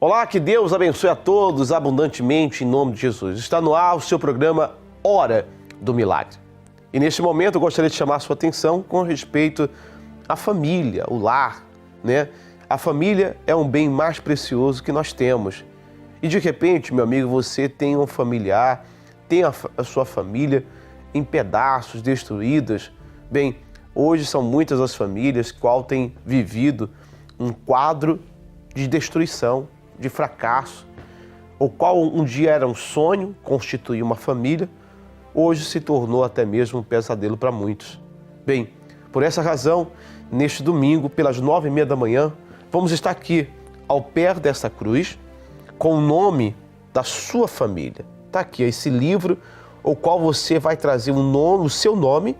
Olá, que Deus abençoe a todos abundantemente em nome de Jesus. Está no ar o seu programa Hora do Milagre. E neste momento eu gostaria de chamar a sua atenção com respeito à família, o lar, né? A família é um bem mais precioso que nós temos. E de repente, meu amigo, você tem um familiar, tem a sua família em pedaços, destruídas. Bem, hoje são muitas as famílias que têm vivido um quadro de destruição, de fracasso, o qual um dia era um sonho, constituir uma família, hoje se tornou até mesmo um pesadelo para muitos. Bem, por essa razão, neste domingo, pelas 9h30 da manhã, vamos estar aqui, ao pé dessa cruz, com o nome da sua família. Está aqui esse livro, o qual você vai trazer o seu nome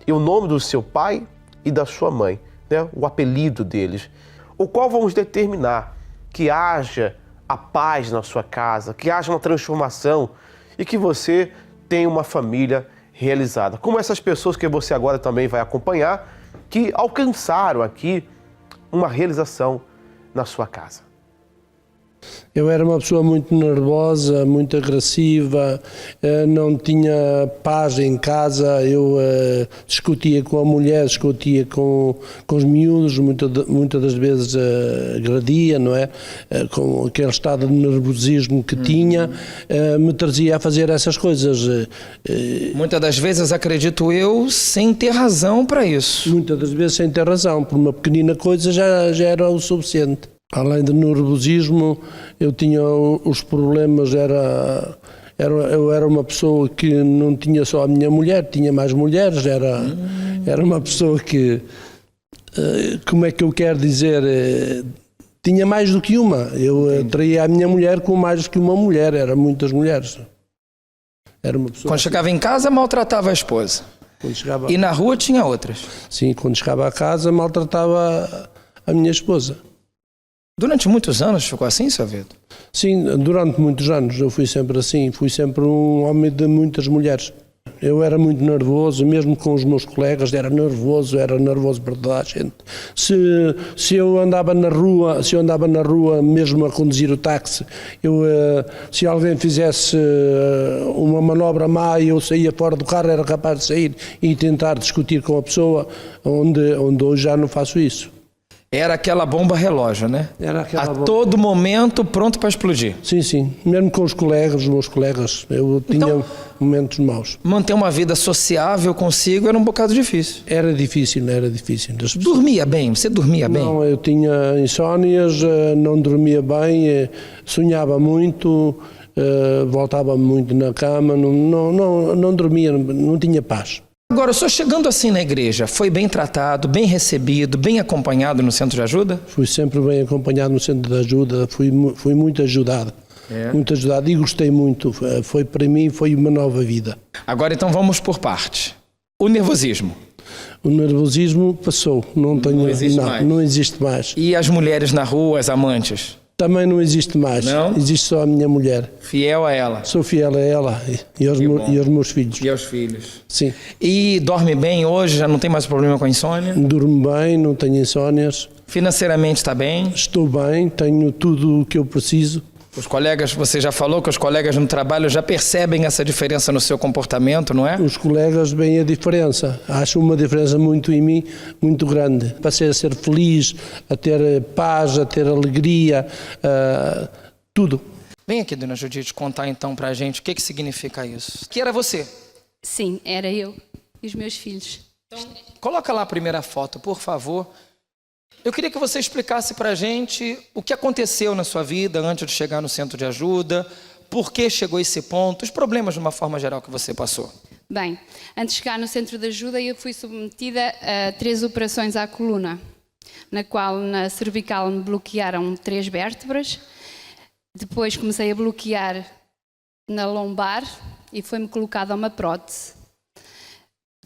e o nome do seu pai e da sua mãe, né? O apelido deles, o qual vamos determinar que haja a paz na sua casa, que haja uma transformação e que você tenha uma família realizada. Como essas pessoas que você agora também vai acompanhar, que alcançaram aqui uma realização na sua casa. Eu era uma pessoa muito nervosa, muito agressiva, não tinha paz em casa, eu discutia com a mulher, discutia com os miúdos, muitas das vezes agredia, não é? Com aquele estado de nervosismo que tinha, me trazia a fazer essas coisas. Muitas das vezes, acredito eu, sem ter razão para isso. Muitas das vezes sem ter razão, por uma pequenina coisa já era o suficiente. Além do nervosismo, eu tinha os problemas, eu era uma pessoa que não tinha só a minha mulher, tinha mais mulheres, era uma pessoa que, como é que eu quero dizer, tinha mais do que uma. Eu traía a minha mulher com mais do que uma mulher, eram muitas mulheres. Era uma pessoa quando chegava em casa, maltratava a esposa. E na rua tinha outras. Sim, quando chegava a casa, maltratava a minha esposa. Durante muitos anos ficou assim, seu Vitor? Sim, durante muitos anos eu fui sempre assim, fui sempre um homem de muitas mulheres. Eu era muito nervoso, mesmo com os meus colegas, era nervoso para toda a gente. Se eu andava na rua, mesmo a conduzir o táxi, se alguém fizesse uma manobra má e eu saía fora do carro, era capaz de sair e tentar discutir com a pessoa, onde hoje já não faço isso. Era aquela bomba relógio, né? Era aquela bomba. Todo momento pronto para explodir. Sim. Mesmo com os meus colegas, eu tinha momentos maus. Manter uma vida sociável consigo era um bocado difícil. Era difícil. Dormia bem? Você dormia bem? Não, eu tinha insónias, não dormia bem, sonhava muito, voltava muito na cama, não dormia, não tinha paz. Agora, o senhor chegando assim na igreja, foi bem tratado, bem recebido, bem acompanhado no centro de ajuda? Fui sempre bem acompanhado no centro de ajuda, fui muito ajudado. Muito ajudado e gostei muito, para mim foi uma nova vida. Agora então vamos por parte. O nervosismo? O nervosismo passou, não existe mais. E as mulheres na rua, as amantes? Também não existe mais, não? Existe só a minha mulher. Fiel a ela? Sou fiel a ela e aos meus filhos. E aos filhos. Sim. E dorme bem hoje? Já não tem mais problema com a insônia? Durmo bem, não tenho insónias. Financeiramente está bem? Estou bem, tenho tudo o que eu preciso. Os colegas, você já falou que os colegas no trabalho já percebem essa diferença no seu comportamento, não é? Os colegas veem a diferença. Acho uma diferença muito em mim, muito grande. Passei a ser feliz, a ter paz, a ter alegria, tudo. Vem aqui, dona Judite, contar então pra gente o que significa isso. Que era você? Sim, era eu e os meus filhos. Então, coloca lá a primeira foto, por favor. Eu queria que você explicasse pra gente o que aconteceu na sua vida antes de chegar no centro de ajuda, por que chegou a esse ponto, os problemas de uma forma geral que você passou. Bem, antes de chegar no centro de ajuda eu fui submetida a 3 operações à coluna, na qual na cervical me bloquearam 3 vértebras, depois comecei a bloquear na lombar e foi-me colocada uma prótese.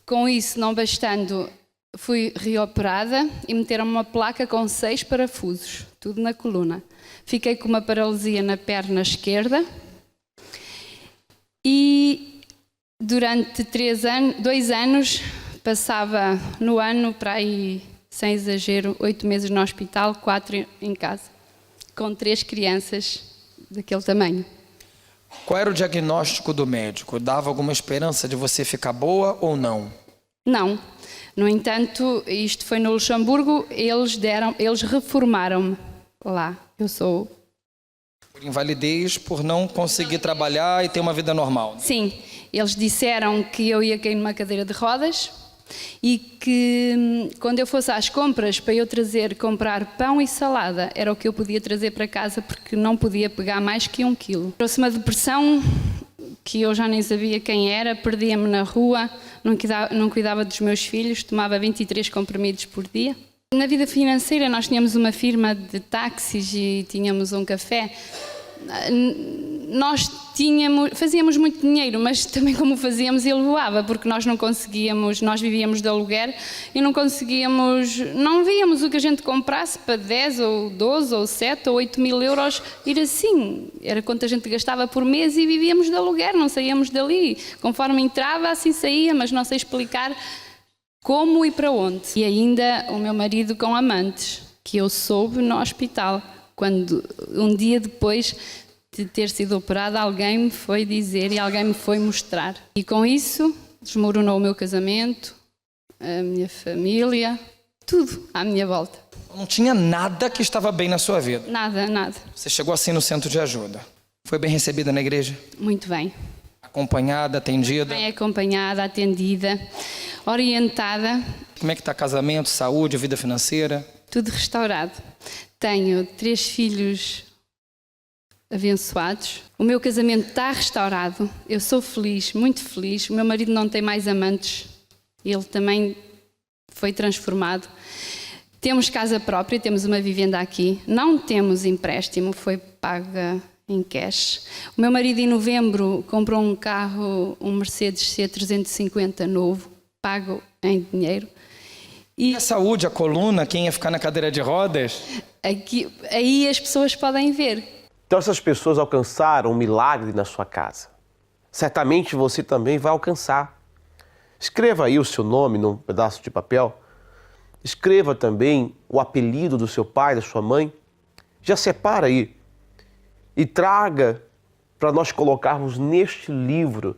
Com isso, não bastando, fui reoperada e meteram-me uma placa com 6 parafusos, tudo na coluna. Fiquei com uma paralisia na perna esquerda e durante 2 anos passava no ano para aí, sem exagero, 8 meses no hospital, 4 em casa. com 3 crianças daquele tamanho. Qual era o diagnóstico do médico? Dava alguma esperança de você ficar boa ou não? Não. No entanto, isto foi no Luxemburgo, eles reformaram-me lá. Eu sou... Por invalidez, por não conseguir trabalhar e ter uma vida normal. Sim, eles disseram que eu ia cair numa cadeira de rodas e que quando eu fosse às compras para eu comprar pão e salada, era o que eu podia trazer para casa porque não podia pegar mais que 1 quilo. Trouxe uma depressão que eu já nem sabia quem era, perdia-me na rua, não cuidava dos meus filhos, tomava 23 comprimidos por dia. Na vida financeira nós tínhamos uma firma de táxis e tínhamos um café. Nós fazíamos muito dinheiro, mas também como fazíamos ele voava, porque nós não conseguíamos, nós vivíamos de aluguer e não víamos o que a gente comprasse para 10 ou 12 ou 7 ou 8 mil euros ir assim. Era quanto a gente gastava por mês e vivíamos de aluguer, não saíamos dali. Conforme entrava, assim saía, mas não sei explicar como e para onde. E ainda o meu marido com amantes, que eu soube no hospital. Quando um dia depois de ter sido operada, alguém me foi dizer e alguém me foi mostrar. E com isso desmoronou o meu casamento, a minha família, tudo à minha volta. Não tinha nada que estava bem na sua vida? Nada, nada. Você chegou assim no centro de ajuda. Foi bem recebida na igreja? Muito bem. Acompanhada, atendida? Bem acompanhada, atendida, orientada. Como é que está casamento, saúde, vida financeira? Tudo restaurado. Tenho 3 filhos abençoados. O meu casamento está restaurado. Eu sou feliz, muito feliz. O meu marido não tem mais amantes. Ele também foi transformado. Temos casa própria, temos uma vivenda aqui. Não temos empréstimo, foi paga em cash. O meu marido em novembro comprou um carro, um Mercedes C350 novo, pago em dinheiro. E a saúde, a coluna, quem ia ficar na cadeira de rodas? Aí as pessoas podem ver. Então essas pessoas alcançaram um milagre na sua casa. Certamente você também vai alcançar. Escreva aí o seu nome num pedaço de papel. Escreva também o apelido do seu pai, da sua mãe. Já separa aí. E traga para nós colocarmos neste livro.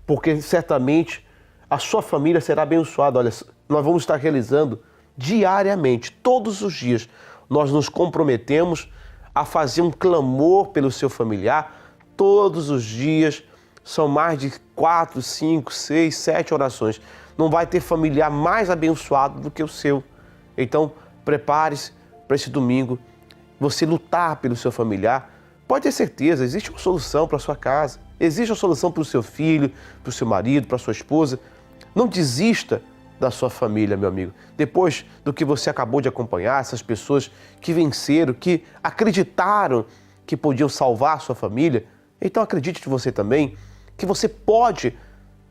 Porque certamente a sua família será abençoada. Olha, nós vamos estar realizando diariamente, todos os dias. Nós nos comprometemos a fazer um clamor pelo seu familiar. Todos os dias são mais de 4, 5, 6, 7 orações. Não vai ter familiar mais abençoado do que o seu. Então, prepare-se para esse domingo. Você lutar pelo seu familiar. Pode ter certeza, existe uma solução para a sua casa. Existe uma solução para o seu filho, para o seu marido, para a sua esposa. Não desista da sua família, meu amigo. Depois do que você acabou de acompanhar, essas pessoas que venceram, que acreditaram que podiam salvar a sua família, então acredite de você também que você pode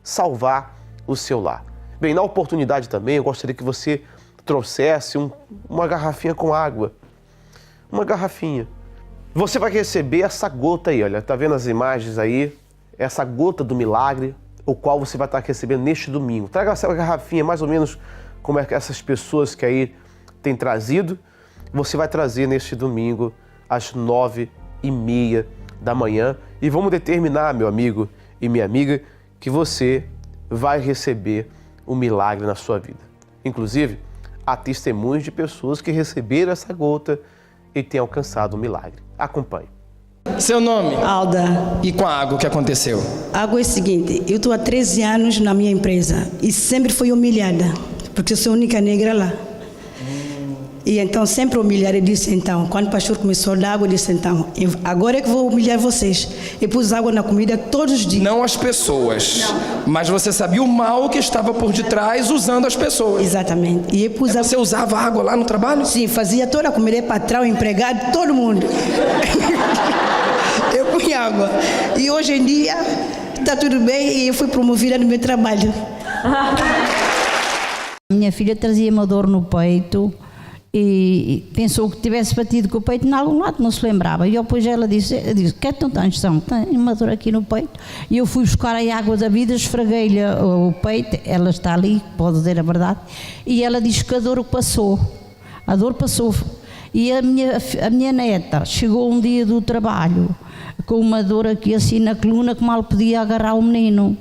salvar o seu lar. Bem, na oportunidade também, eu gostaria que você trouxesse uma garrafinha com água. Uma garrafinha. Você vai receber essa gota aí, olha, tá vendo as imagens aí? Essa gota do milagre, o qual você vai estar recebendo neste domingo. Traga essa garrafinha mais ou menos como é que essas pessoas que aí têm trazido. Você vai trazer neste domingo às 9h30 da manhã. E vamos determinar, meu amigo e minha amiga, que você vai receber um milagre na sua vida. Inclusive, há testemunhos de pessoas que receberam essa gota e têm alcançado um milagre. Acompanhe. Seu nome? Alda. E com a água, o que aconteceu? A água é o seguinte, eu estou há 13 anos na minha empresa e sempre fui humilhada, porque eu sou a única negra lá. E então sempre humilhada. Eu disse então, quando o pastor começou a dar água, eu disse então, agora é que vou humilhar vocês. Eu pus água na comida todos os dias. Não as pessoas, mas você sabia o mal que estava por detrás usando as pessoas. Exatamente. E eu pus Você usava água lá no trabalho? Sim, fazia toda a comida, patrão, empregado, todo mundo. Eu punha água. E hoje em dia está tudo bem e eu fui promovida no meu trabalho. Minha filha trazia uma dor no peito e pensou que tivesse batido com o peito em algum lado, não se lembrava. E depois ela disse, que não tens som? Tenho uma dor aqui no peito. E eu fui buscar a água da vida, esfreguei-lhe o peito, ela está ali, pode dizer a verdade, e ela disse que a dor passou. A dor passou. E a minha neta chegou um dia do trabalho com uma dor aqui assim na coluna que mal podia agarrar o menino.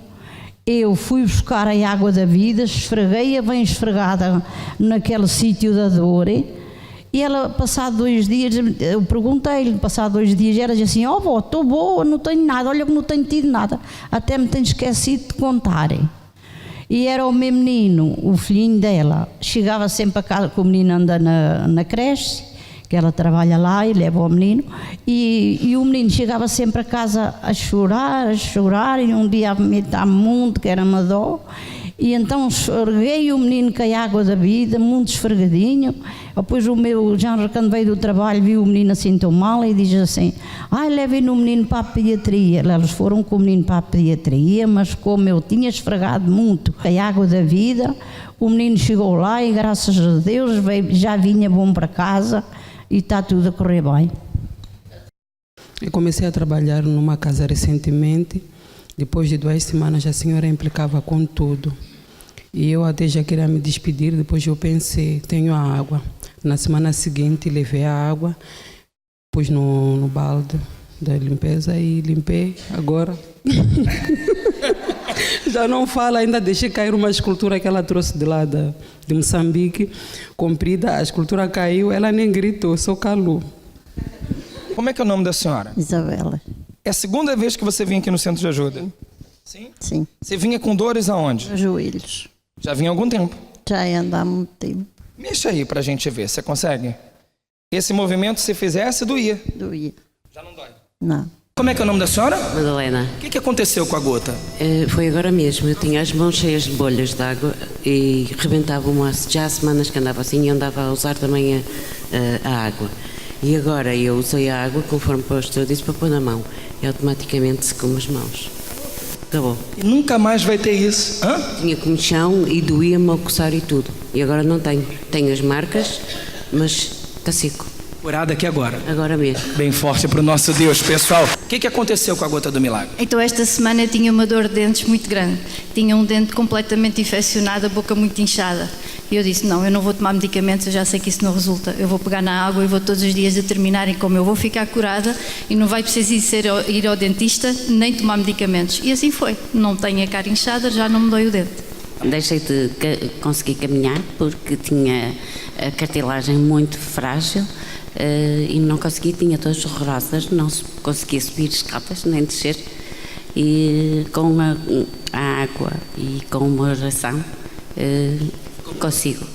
Eu fui buscar a água da vida, esfreguei-a bem esfregada naquele sítio da dor, e ela, passado 2 dias, eu perguntei-lhe, passado 2 dias, ela disse assim: ó vó, estou boa, não tenho nada, olha que não tenho tido nada, até me tenho esquecido de contar. E era o meu menino, o filhinho dela, chegava sempre a casa, que o menino anda na creche, que ela trabalha lá e leva o menino, e o menino chegava sempre a casa a chorar, e um dia a vomitar muito, que era uma dó, e então esfreguei o menino com a água da vida, muito esfregadinho. Depois o meu Jean, quando veio do trabalho, viu o menino assim tão mal e diz assim: ai, levem o menino para a pediatria. Eles foram com o menino para a pediatria, mas como eu tinha esfregado muito com a água da vida, o menino chegou lá e graças a Deus já vinha bom para casa. E está tudo a correr bem. Eu comecei a trabalhar numa casa recentemente. Depois de 2 semanas a senhora implicava com tudo. E eu até já queria me despedir, depois eu pensei, tenho a água. Na semana seguinte levei a água, pus no balde da limpeza e limpei. Agora já não fala, ainda deixei cair uma escultura que ela trouxe de lá de Moçambique, comprida, a escultura caiu, ela nem gritou, só calou. Como é que é o nome da senhora? Isabela. É a segunda vez que você vinha aqui no centro de ajuda? Sim? Sim. Você vinha com dores aonde? Nos joelhos. Já vinha há algum tempo. Já anda há muito tempo. Mexa aí pra gente ver, você consegue? Esse movimento, se fizesse, doía. Doía. Já não dói? Não. Como é que é o nome da senhora? Madalena. O que aconteceu com a gota? Foi agora mesmo. Eu tinha as mãos cheias de bolhas de água e rebentava-me. Já há semanas que andava assim e andava a usar também a água. E agora eu usei a água, conforme o pastor disse, para pôr na mão. E automaticamente secou-me as mãos. Acabou. E nunca mais vai ter isso. Hã? Tinha comichão e doía-me ao coçar e tudo. E agora não tenho. Tenho as marcas, mas está seco. Curada aqui agora. Agora mesmo. Bem forte para o nosso Deus, pessoal. O que aconteceu com a gota do milagre? Então esta semana eu tinha uma dor de dentes muito grande. Tinha um dente completamente infeccionado, a boca muito inchada. E eu disse, não, eu não vou tomar medicamentos, eu já sei que isso não resulta. Eu vou pegar na água e vou todos os dias determinarem como eu vou ficar curada e não vai precisar ir ao dentista nem tomar medicamentos. E assim foi. Não tenho a cara inchada, já não me dói o dente. Deixei de conseguir caminhar porque tinha a cartilagem muito frágil. E não conseguia, tinha todas horrorosas, não conseguia subir escadas nem descer, e com a água e com uma oração consigo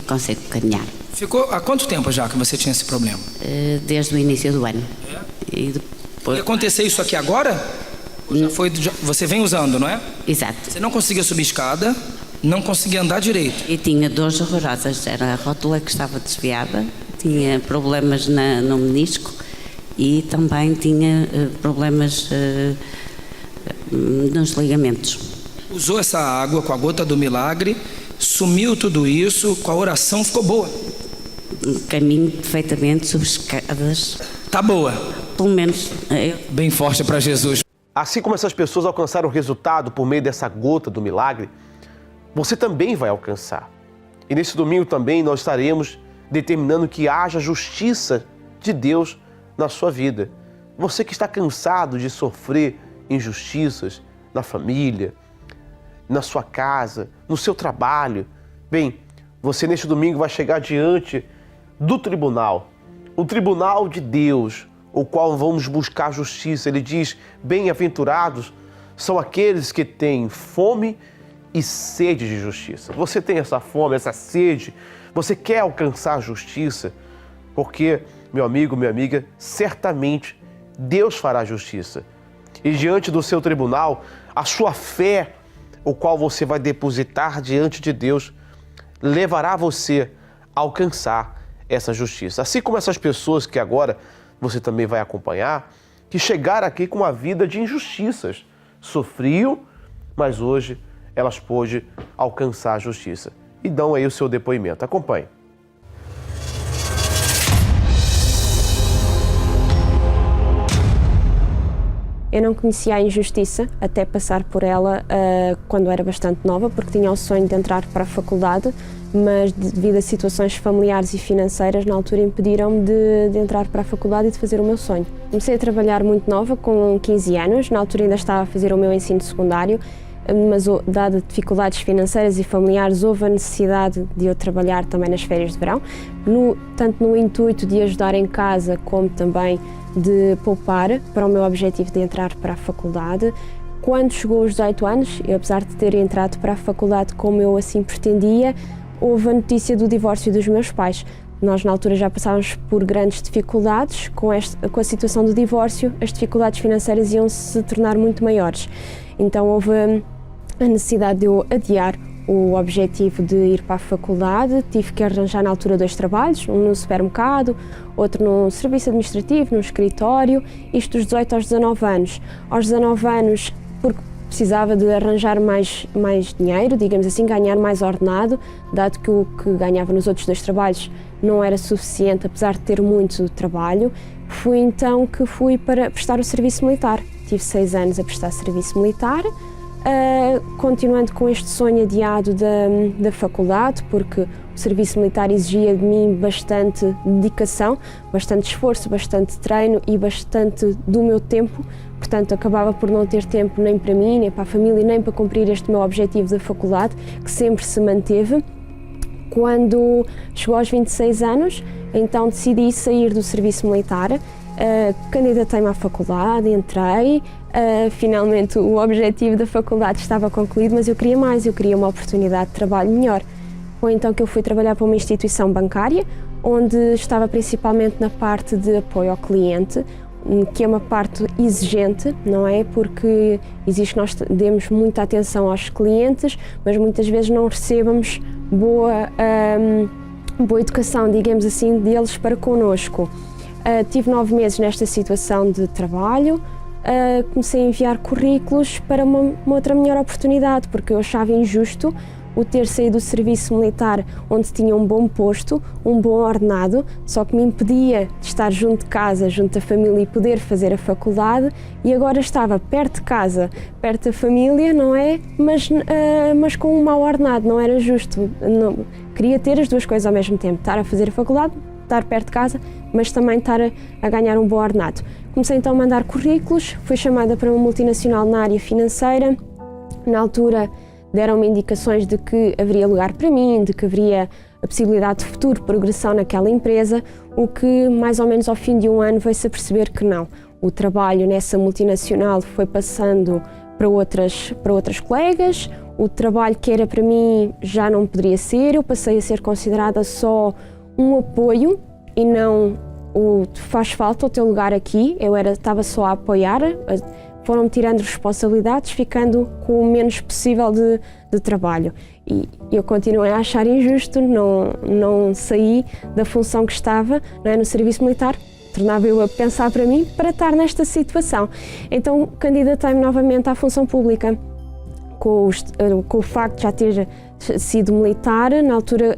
caminhar. Ficou há quanto tempo já que você tinha esse problema? Desde o início do ano. E depois... E acontecer isso aqui agora? Você vem usando, não é? Exato. Você não conseguia subir escada, não conseguia andar direito. E tinha dores horrorosas, era a rótula que estava desviada, tinha problemas no menisco e também tinha problemas nos ligamentos. Usou essa água com a gota do milagre, sumiu tudo isso, com a oração ficou boa. Caminho perfeitamente sobre escadas. Tá boa. Pelo menos. Bem forte para Jesus. Assim como essas pessoas alcançaram o resultado por meio dessa gota do milagre, você também vai alcançar. E nesse domingo também nós estaremos determinando que haja justiça de Deus na sua vida. Você que está cansado de sofrer injustiças na família, na sua casa, no seu trabalho. Bem, você neste domingo vai chegar diante do tribunal, o tribunal de Deus, o qual vamos buscar justiça. Ele diz, bem-aventurados são aqueles que têm fome e sede de justiça. Você tem essa fome, essa sede, você quer alcançar a justiça, porque, meu amigo, minha amiga, certamente Deus fará justiça. E diante do seu tribunal, a sua fé, o qual você vai depositar diante de Deus, levará você a alcançar essa justiça. Assim como essas pessoas que agora você também vai acompanhar, que chegaram aqui com uma vida de injustiças, sofriam, mas hoje elas pôde alcançar a justiça. E dão aí o seu depoimento. Acompanhe. Eu não conhecia a injustiça até passar por ela quando era bastante nova, porque tinha o sonho de entrar para a faculdade, mas devido a situações familiares e financeiras, na altura impediram-me de entrar para a faculdade e de fazer o meu sonho. Comecei a trabalhar muito nova, com 15 anos, na altura ainda estava a fazer o meu ensino secundário, mas dada dificuldades financeiras e familiares, houve a necessidade de eu trabalhar também nas férias de verão, tanto no intuito de ajudar em casa, como também de poupar para o meu objetivo de entrar para a faculdade. Quando chegou aos 18 anos, eu, apesar de ter entrado para a faculdade como eu assim pretendia, houve a notícia do divórcio dos meus pais. Nós, na altura, já passávamos por grandes dificuldades. Com a situação do divórcio, as dificuldades financeiras iam se tornar muito maiores. Então, houve a necessidade de eu adiar o objetivo de ir para a faculdade. Tive que arranjar, na altura, 2 trabalhos, um no supermercado, outro num serviço administrativo, num escritório, isto dos 18 aos 19 anos. Aos 19 anos, porque precisava de arranjar mais dinheiro, digamos assim, ganhar mais ordenado, dado que o que ganhava nos outros 2 trabalhos não era suficiente, apesar de ter muito trabalho. Fui então que fui para prestar o serviço militar. Tive 6 anos a prestar serviço militar, continuando com este sonho adiado da faculdade, porque o serviço militar exigia de mim bastante dedicação, bastante esforço, bastante treino e bastante do meu tempo. Portanto, acabava por não ter tempo nem para mim, nem para a família, nem para cumprir este meu objetivo da faculdade, que sempre se manteve. Quando chegou aos 26 anos, então decidi sair do serviço militar, candidatei-me à faculdade, entrei, finalmente o objetivo da faculdade estava concluído, mas eu queria mais, eu queria uma oportunidade de trabalho melhor. Foi então que eu fui trabalhar para uma instituição bancária, onde estava principalmente na parte de apoio ao cliente, que é uma parte exigente, não é? Porque exige que nós demos muita atenção aos clientes, mas muitas vezes não recebamos boa educação, digamos assim, deles para connosco. Tive 9 meses nesta situação de trabalho, comecei a enviar currículos para uma outra melhor oportunidade, porque eu achava injusto o ter saído do serviço militar, onde tinha um bom posto, um bom ordenado, só que me impedia de estar junto de casa, junto da família e poder fazer a faculdade, e agora estava perto de casa, perto da família, não é? Mas com um mau ordenado, não era justo. Não, queria ter as duas coisas ao mesmo tempo, estar a fazer a faculdade, estar perto de casa, mas também estar a ganhar um bom ordenado. Comecei então a mandar currículos, fui chamada para uma multinacional na área financeira. Na altura deram-me indicações de que haveria lugar para mim, de que haveria a possibilidade de futuro progressão naquela empresa, o que mais ou menos ao fim de um ano veio-se a perceber que não. O trabalho nessa multinacional foi passando para outras colegas, o trabalho que era para mim já não poderia ser, eu passei a ser considerada só um apoio e não o faz falta o teu lugar aqui. Eu estava só a apoiar, foram-me tirando responsabilidades, ficando com o menos possível de trabalho. E eu continuei a achar injusto, não saí da função que estava, não é, no serviço militar, tornava eu a pensar para mim para estar nesta situação. Então candidatei-me novamente à função pública, com o facto de já ter sido militar. Na altura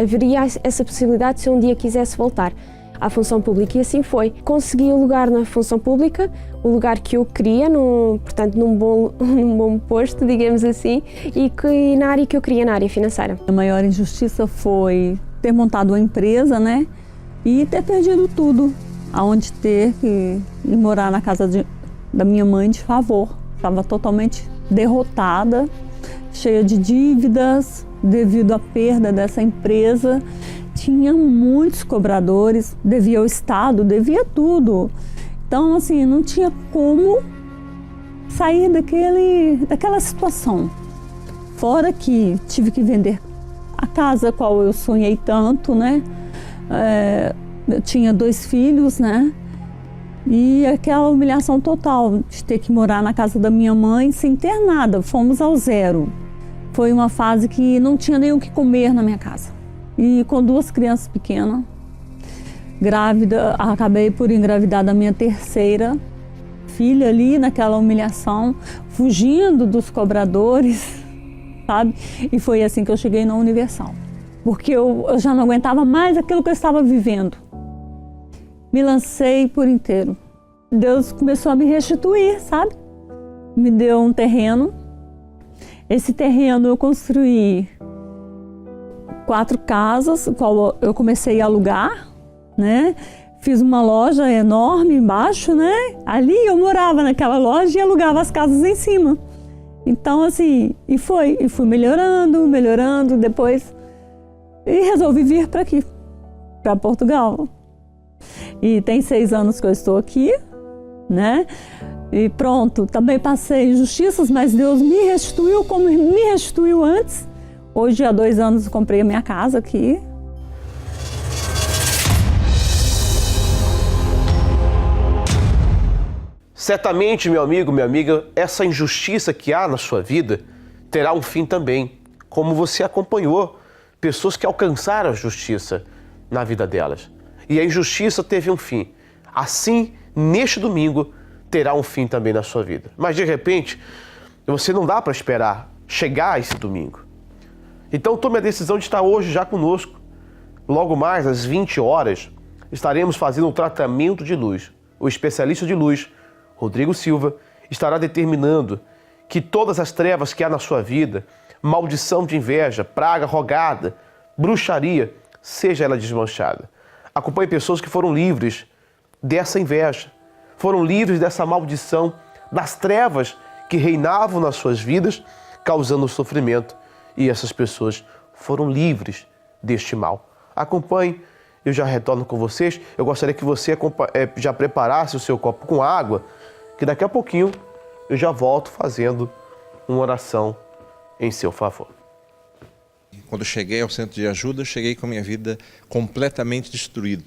haveria essa possibilidade se eu um dia quisesse voltar à função pública, e assim foi. Consegui o lugar na função pública, o lugar que eu queria, portanto num bom posto, digamos assim, e na área que eu queria, na área financeira. A maior injustiça foi ter montado uma empresa, né, e ter perdido tudo, aonde ter que ir morar na casa da minha mãe de favor. Estava totalmente derrotada, cheia de dívidas devido à perda dessa empresa. Tinha muitos cobradores, devia ao Estado, devia tudo. Então, assim, não tinha como sair daquela situação. Fora que tive que vender a casa, qual eu sonhei tanto, né? Eu tinha 2 filhos, né? E aquela humilhação total de ter que morar na casa da minha mãe sem ter nada. Fomos ao zero. Foi uma fase que não tinha nem o que comer na minha casa. E com 2 crianças pequenas, grávida, acabei por engravidar da minha 3ª filha ali naquela humilhação, fugindo dos cobradores, sabe? E foi assim que eu cheguei na Universal, porque eu já não aguentava mais aquilo que eu estava vivendo. Me lancei por inteiro. Deus começou a me restituir, sabe? Me deu um terreno. Esse terreno eu construí 4 casas, qual eu comecei a alugar, né? Fiz uma loja enorme embaixo, né? Ali eu morava naquela loja e alugava as casas em cima. Então, assim, e fui melhorando, depois... E resolvi vir para aqui, para Portugal. E tem 6 anos que eu estou aqui, né? E pronto, também passei injustiças, mas Deus me restituiu como me restituiu antes. Hoje, há 2 anos, eu comprei a minha casa aqui. Certamente, meu amigo, minha amiga, essa injustiça que há na sua vida terá um fim também, como você acompanhou pessoas que alcançaram a justiça na vida delas. E a injustiça teve um fim. Assim, neste domingo, terá um fim também na sua vida. Mas, de repente, você não dá para esperar chegar a esse domingo. Então, tome a decisão de estar hoje já conosco. Logo mais, às 20 horas, estaremos fazendo um tratamento de luz. O especialista de luz, Rodrigo Silva, estará determinando que todas as trevas que há na sua vida, maldição de inveja, praga rogada, bruxaria, seja ela desmanchada. Acompanhe pessoas que foram livres dessa inveja, foram livres dessa maldição, das trevas que reinavam nas suas vidas, causando sofrimento. E essas pessoas foram livres deste mal. Acompanhe, eu já retorno com vocês. Eu gostaria que você já preparasse o seu copo com água, que daqui a pouquinho eu já volto fazendo uma oração em seu favor. Quando eu cheguei ao centro de ajuda, eu cheguei com a minha vida completamente destruída.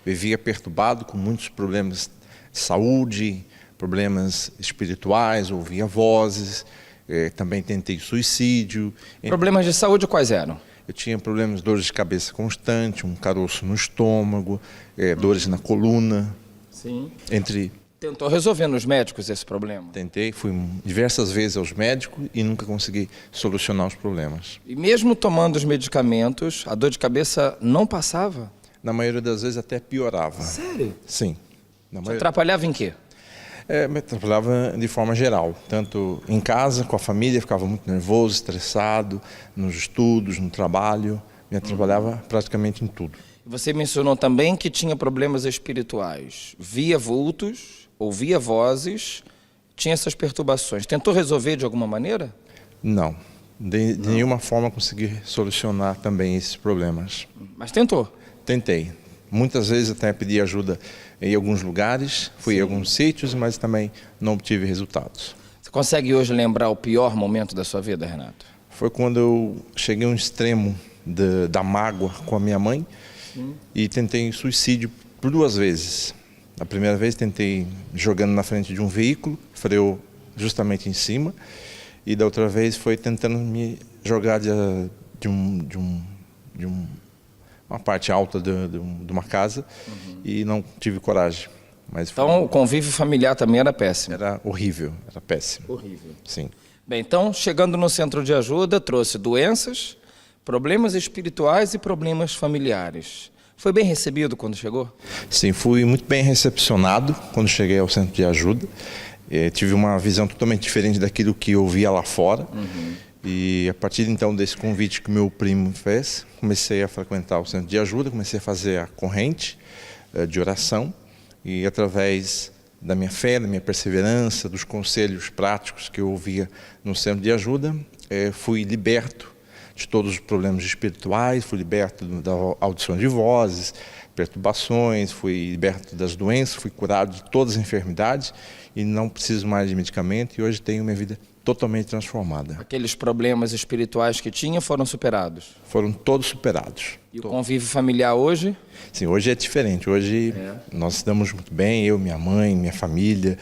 Vivia perturbado, com muitos problemas de saúde, problemas espirituais, ouvia vozes, também tentei suicídio. Problemas de saúde quais eram? Eu tinha problemas de dores de cabeça constante, um caroço no estômago, dores na coluna. Sim. Tentou resolver nos médicos esse problema? Tentei, fui diversas vezes aos médicos e nunca consegui solucionar os problemas. E mesmo tomando os medicamentos, a dor de cabeça não passava? Na maioria das vezes até piorava. Sério? Sim. Atrapalhava em quê? Me atrapalhava de forma geral, tanto em casa, com a família, ficava muito nervoso, estressado, nos estudos, no trabalho, me atrapalhava praticamente em tudo. Você mencionou também que tinha problemas espirituais, via vultos, ouvia vozes, tinha essas perturbações. Tentou resolver de alguma maneira? Não, de nenhuma forma consegui solucionar também esses problemas. Mas tentou? Tentei. Muitas vezes até pedi ajuda em alguns lugares, fui em alguns sítios, mas também não obtive resultados. Você consegue hoje lembrar o pior momento da sua vida, Renato? Foi quando eu cheguei a um extremo da mágoa com a minha mãe. E tentei suicídio por 2 vezes. A primeira vez tentei jogando na frente de um veículo, freou justamente em cima, e da outra vez foi tentando me jogar de uma parte alta de uma casa, e não tive coragem. Mas então o convívio familiar também era péssimo? Era horrível, era péssimo. Horrível. Sim. Bem, então chegando no centro de ajuda, trouxe doenças, problemas espirituais e problemas familiares. Foi bem recebido quando chegou? Sim, fui muito bem recepcionado quando cheguei ao centro de ajuda. Tive uma visão totalmente diferente daquilo que eu via lá fora. E a partir então desse convite que meu primo fez, comecei a frequentar o centro de ajuda, comecei a fazer a corrente de oração. E através da minha fé, da minha perseverança, dos conselhos práticos que eu ouvia no centro de ajuda, fui liberto de todos os problemas espirituais, fui liberto da audição de vozes, perturbações, fui liberto das doenças, fui curado de todas as enfermidades e não preciso mais de medicamento e hoje tenho minha vida totalmente transformada. Aqueles problemas espirituais que tinha foram superados? Foram todos superados. E o convívio familiar hoje? Sim, hoje é diferente. Hoje nós estamos muito bem, eu, minha mãe, minha família,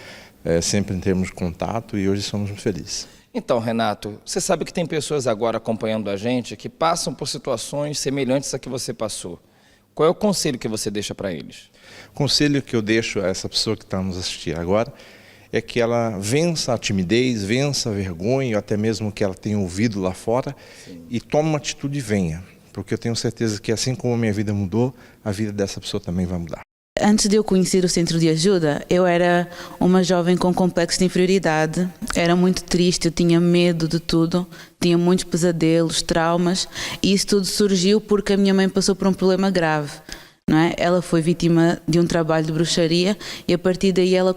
sempre temos contato e hoje somos muito felizes. Então, Renato, você sabe que tem pessoas agora acompanhando a gente que passam por situações semelhantes a que você passou. Qual é o conselho que você deixa para eles? O conselho que eu deixo a essa pessoa que está nos assistindo agora é que ela vença a timidez, vença a vergonha, ou até mesmo que ela tenha ouvido lá fora, e tome uma atitude e venha. Porque eu tenho certeza que assim como a minha vida mudou, a vida dessa pessoa também vai mudar. Antes de eu conhecer o centro de ajuda, eu era uma jovem com complexo de inferioridade, era muito triste, eu tinha medo de tudo, tinha muitos pesadelos, traumas, e isso tudo surgiu porque a minha mãe passou por um problema grave. Não é? Ela foi vítima de um trabalho de bruxaria e a partir daí ela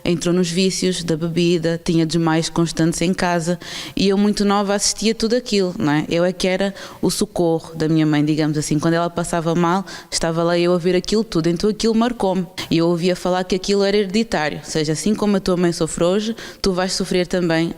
entrou nos vícios da bebida, tinha desmaios constantes em casa e eu muito nova assistia tudo aquilo, não é? Eu é que era o socorro da minha mãe, digamos assim. Quando ela passava mal, estava lá eu a ver aquilo tudo, então aquilo marcou-me. E eu ouvia falar que aquilo era hereditário, ou seja, assim como a tua mãe sofre hoje, tu vais sofrer também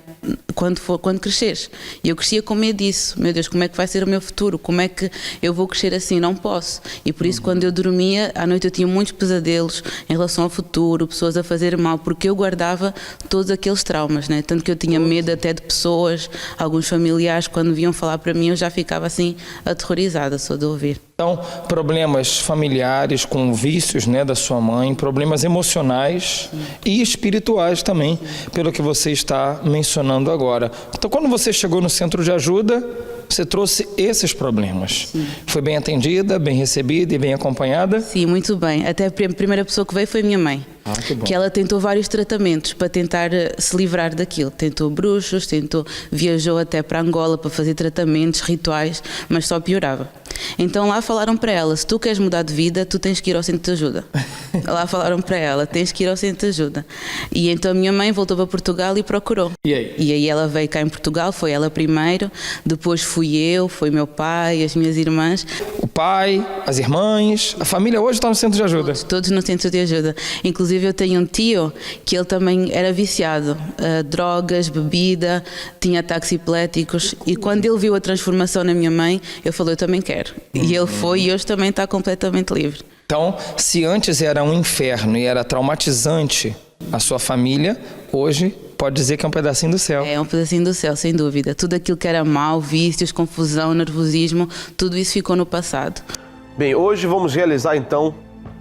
quando cresceres. E eu crescia com medo disso. Meu Deus, como é que vai ser o meu futuro? Como é que eu vou crescer assim? Não posso. E por isso, quando eu dormia, à noite eu tinha muitos pesadelos em relação ao futuro, pessoas a fazer mal, porque eu guardava todos aqueles traumas, né? Tanto que eu tinha medo até de pessoas, alguns familiares, quando vinham falar para mim, eu já ficava assim aterrorizada só de ouvir. Então, problemas familiares com vícios, né, da sua mãe, problemas emocionais e espirituais também, pelo que você está mencionando agora. Então, quando você chegou no centro de ajuda, você trouxe esses problemas. Sim. Foi bem atendida, bem recebida e bem acompanhada? Sim, muito bem. Até a primeira pessoa que veio foi minha mãe. Que bom. Que ela tentou vários tratamentos para tentar se livrar daquilo. Tentou bruxos, viajou até para Angola para fazer tratamentos, rituais, mas só piorava. Então lá falaram para ela, se tu queres mudar de vida, tu tens que ir ao centro de ajuda. Lá falaram para ela, tens que ir ao centro de ajuda. E então a minha mãe voltou para Portugal e procurou. E aí? E aí ela veio cá em Portugal, foi ela primeiro, depois fui eu, foi meu pai, as minhas irmãs. O pai, as irmãs, a família hoje está no centro de ajuda? Todos no centro de ajuda. Inclusive eu tenho um tio que ele também era viciado, drogas, bebida, tinha ataques epiléticos e quando ele viu a transformação na minha mãe, eu falei, eu também quero. E ele foi e hoje também está completamente livre. Então, se antes era um inferno e era traumatizante a sua família, hoje pode dizer que é um pedacinho do céu. É um pedacinho do céu, sem dúvida. Tudo aquilo que era mal, vícios, confusão, nervosismo, tudo isso ficou no passado. Bem, hoje vamos realizar então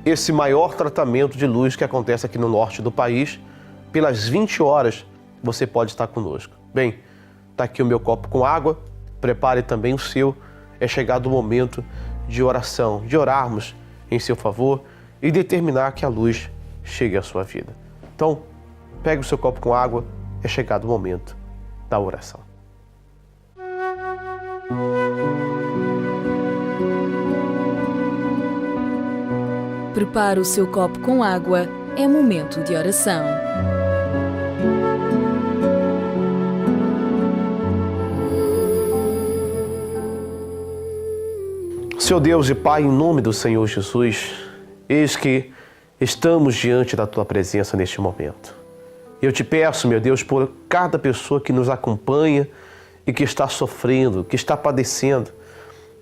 esse maior tratamento de luz que acontece aqui no norte do país. Pelas 20 horas você pode estar conosco. Bem, está aqui o meu copo com água, prepare também o seu. É chegado o momento de oração, de orarmos em seu favor e determinar que a luz chegue à sua vida. Então, pegue o seu copo com água, é chegado o momento da oração. Prepare o seu copo com água, é momento de oração. Senhor Deus e Pai, em nome do Senhor Jesus, eis que estamos diante da Tua presença neste momento. Eu te peço, meu Deus, por cada pessoa que nos acompanha e que está sofrendo, que está padecendo,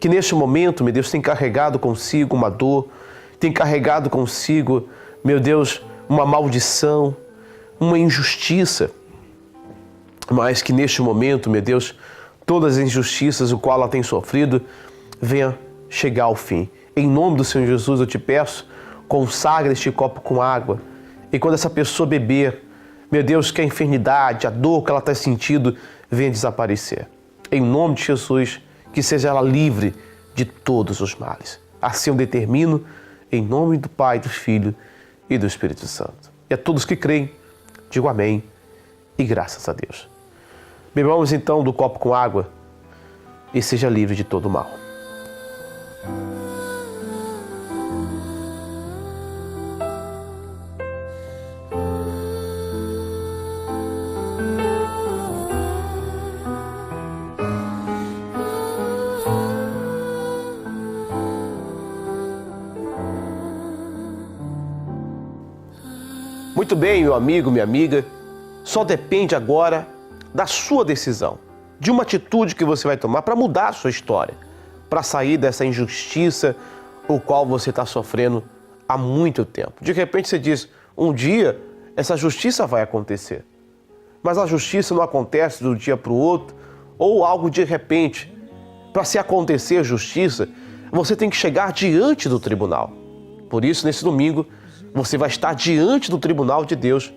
que neste momento, meu Deus, tem carregado consigo uma dor, tem carregado consigo, meu Deus, uma maldição, uma injustiça, mas que neste momento, meu Deus, todas as injustiças o qual ela tem sofrido, venha chegar ao fim. Em nome do Senhor Jesus, eu te peço, consagra este copo com água. E quando essa pessoa beber, meu Deus, que a enfermidade, a dor que ela está sentindo, venha desaparecer. Em nome de Jesus, que seja ela livre de todos os males. Assim eu determino, em nome do Pai, do Filho e do Espírito Santo. E a todos que creem, digo amém e graças a Deus. Bebamos então do copo com água e seja livre de todo o mal. Muito bem, meu amigo, minha amiga, só depende agora da sua decisão, de uma atitude que você vai tomar para mudar a sua história, para sair dessa injustiça o qual você está sofrendo há muito tempo. De repente você diz, um dia essa justiça vai acontecer, mas a justiça não acontece de um dia para o outro ou algo de repente. Para se acontecer a justiça, você tem que chegar diante do tribunal. Por isso, nesse domingo, você vai estar diante do tribunal de Deus,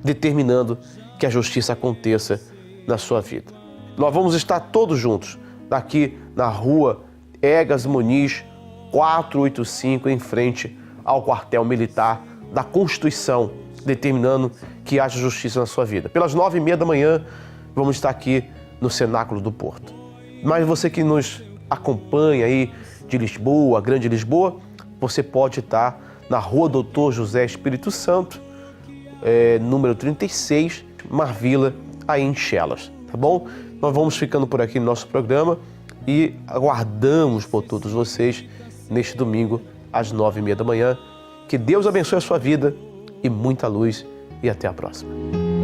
determinando que a justiça aconteça na sua vida. Nós vamos estar todos juntos, aqui na rua Egas Muniz, 485, em frente ao quartel militar da Constituição, determinando que haja justiça na sua vida. Pelas 9h30 da manhã, vamos estar aqui no Cenáculo do Porto. Mas você que nos acompanha aí de Lisboa, Grande Lisboa, você pode estar na Rua Doutor José Espírito Santo, número 36, Marvila, aí em Chelas, tá bom? Nós vamos ficando por aqui no nosso programa e aguardamos por todos vocês neste domingo, às 9h30 da manhã. Que Deus abençoe a sua vida e muita luz, e até a próxima.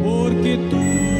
Porque tu